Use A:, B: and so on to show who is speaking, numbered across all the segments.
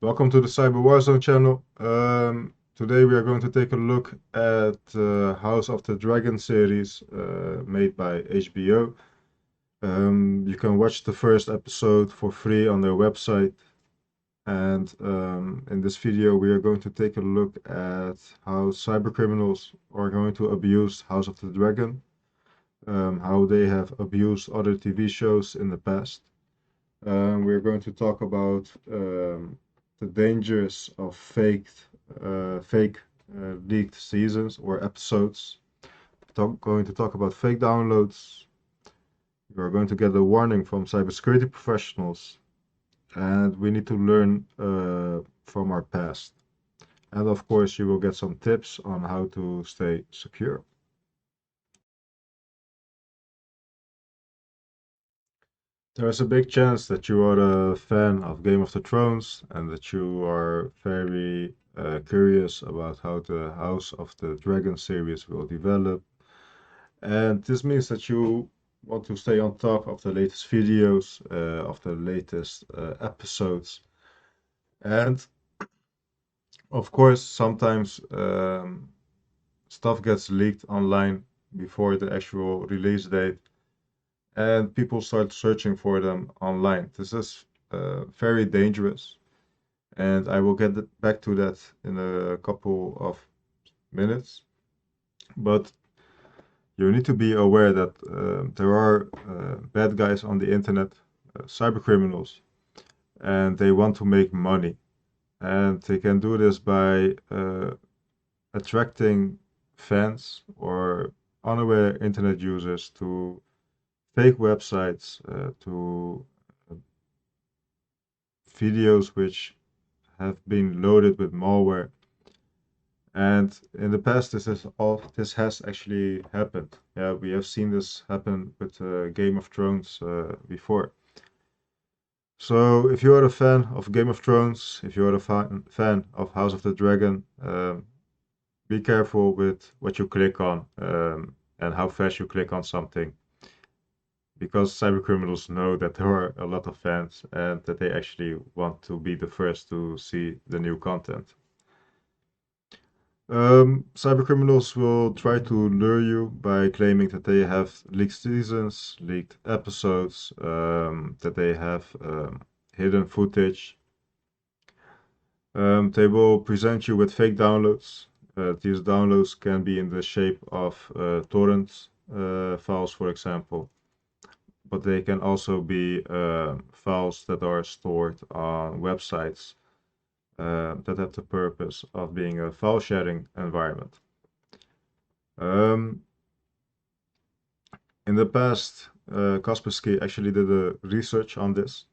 A: Welcome to the Cyber Warzone channel. Today we are going to take a look at the House of the Dragon series made by HBO. You can watch the first episode for free on their website. And in this video we are going to take a look at how cybercriminals are going to abuse House of the Dragon, how they have abused other TV shows in the past. We're going to talk about the dangers of fake leaked seasons or episodes. Going to talk about fake downloads. You're going to get a warning from cybersecurity professionals, and we need to learn from our past. And of course, you will get some tips on how to stay secure. There's a big chance that you are a fan of Game of Thrones and that you are very curious about how the House of the Dragon series will develop. And this means that you want to stay on top of the latest videos, of the latest episodes. And of course, sometimes stuff gets leaked online before the actual release date, and people start searching for them online. This is very dangerous, and I will get back to that in a couple of minutes. But you need to be aware that there are bad guys on the internet, cyber criminals, and they want to make money. And they can do this by attracting fans or unaware internet users to fake websites, to videos which have been loaded with malware. And in the past, this has actually happened. Yeah, we have seen this happen with Game of Thrones before. So if you are a fan of Game of Thrones, if you are a fan of House of the Dragon, be careful with what you click on and how fast you click on something, because cybercriminals know that there are a lot of fans and that they actually want to be the first to see the new content. Cybercriminals will try to lure you by claiming that they have leaked seasons, leaked episodes, that they have hidden footage. They will present you with fake downloads. These downloads can be in the shape of torrent files, for example, but they can also be files that are stored on websites that have the purpose of being a file sharing environment. In the past, Kaspersky actually did a research on this.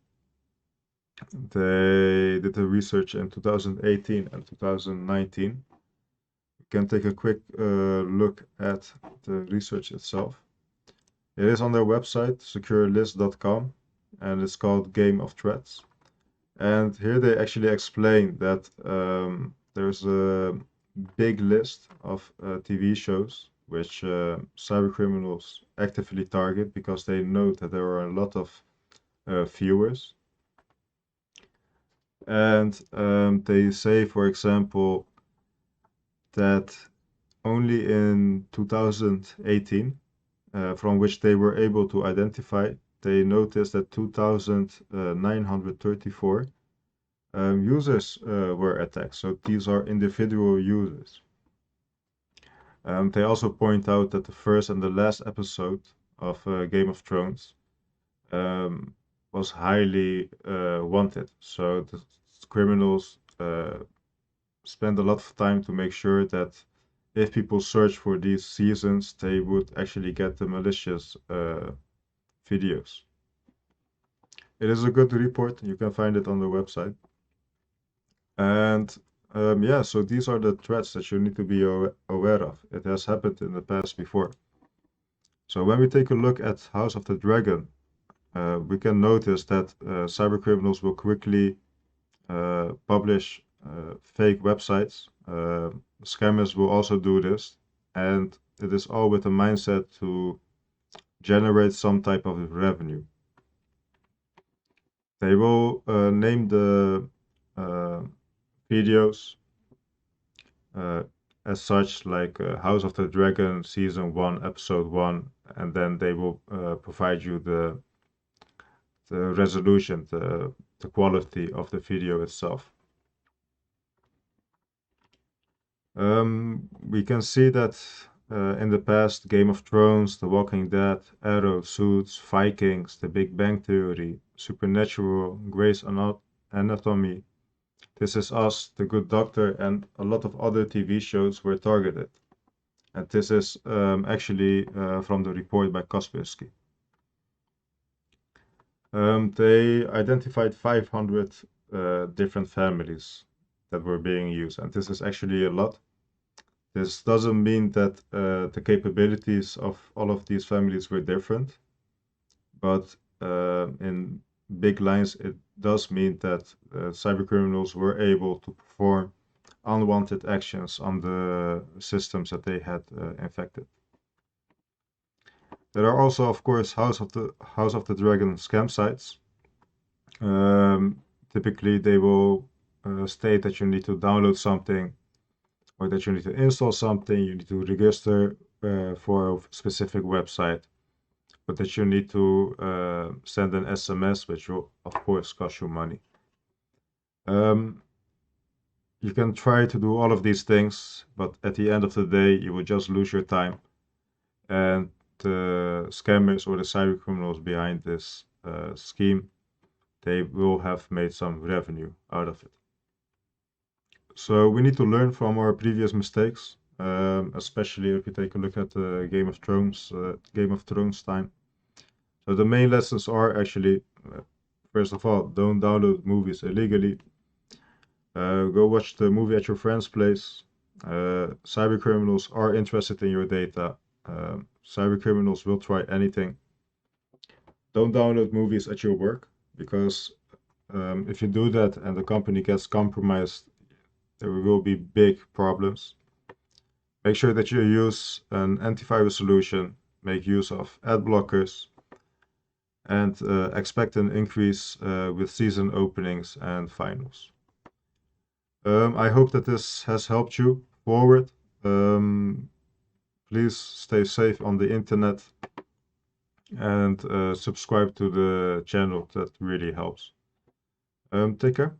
A: They did the research in 2018 and 2019. You can take a quick look at the research itself. It is on their website, securelist.com, and it's called Game of Threats. And here they actually explain that there's a big list of TV shows which cybercriminals actively target because they know that there are a lot of viewers. And they say, for example, that only in 2018, from which they were able to identify, they noticed that 2,934 users were attacked. So these are individual users. They also point out that the first and the last episode of Game of Thrones was highly wanted. So the criminals spend a lot of time to make sure that if people search for these seasons, they would actually get the malicious videos. It is a good report. You can find it on the website. And yeah, so these are the threats that you need to be aware of. It has happened in the past before. So when we take a look at House of the Dragon, we can notice that cybercriminals will quickly publish fake websites. Scammers will also do this, and it is all with a mindset to generate some type of revenue. They will name the videos as such, like House of the Dragon Season 1, Episode 1, and then they will provide you the resolution, the quality of the video itself. We can see that in the past, Game of Thrones, The Walking Dead, Arrow, Suits, Vikings, The Big Bang Theory, Supernatural, Grey's Anatomy, This Is Us, The Good Doctor, and a lot of other TV shows were targeted. And this is actually from the report by Kaspersky. They identified 500 different families that were being used, and this is actually a lot. This doesn't mean that the capabilities of all of these families were different, but in big lines, it does mean that cybercriminals were able to perform unwanted actions on the systems that they had infected. There are also, of course, House of the Dragon scam sites. Typically, they will state that you need to download something, or that you need to install something, you need to register for a specific website, but that you need to send an SMS, which will, of course, cost you money. You can try to do all of these things, but at the end of the day, you will just lose your time. And the scammers or the cybercriminals behind this scheme, they will have made some revenue out of it. So we need to learn from our previous mistakes, especially if you take a look at the Game of Thrones time. So the main lessons are actually, first of all, don't download movies illegally. Go watch the movie at your friend's place. Cybercriminals are interested in your data. Cybercriminals will try anything. Don't download movies at your work, because if you do that and the company gets compromised, there will be big problems. Make sure that you use an antivirus solution, make use of ad blockers, and expect an increase with season openings and finals. I hope that this has helped you forward. Please stay safe on the internet and subscribe to the channel. That really helps. Take care.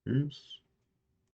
A: Peace.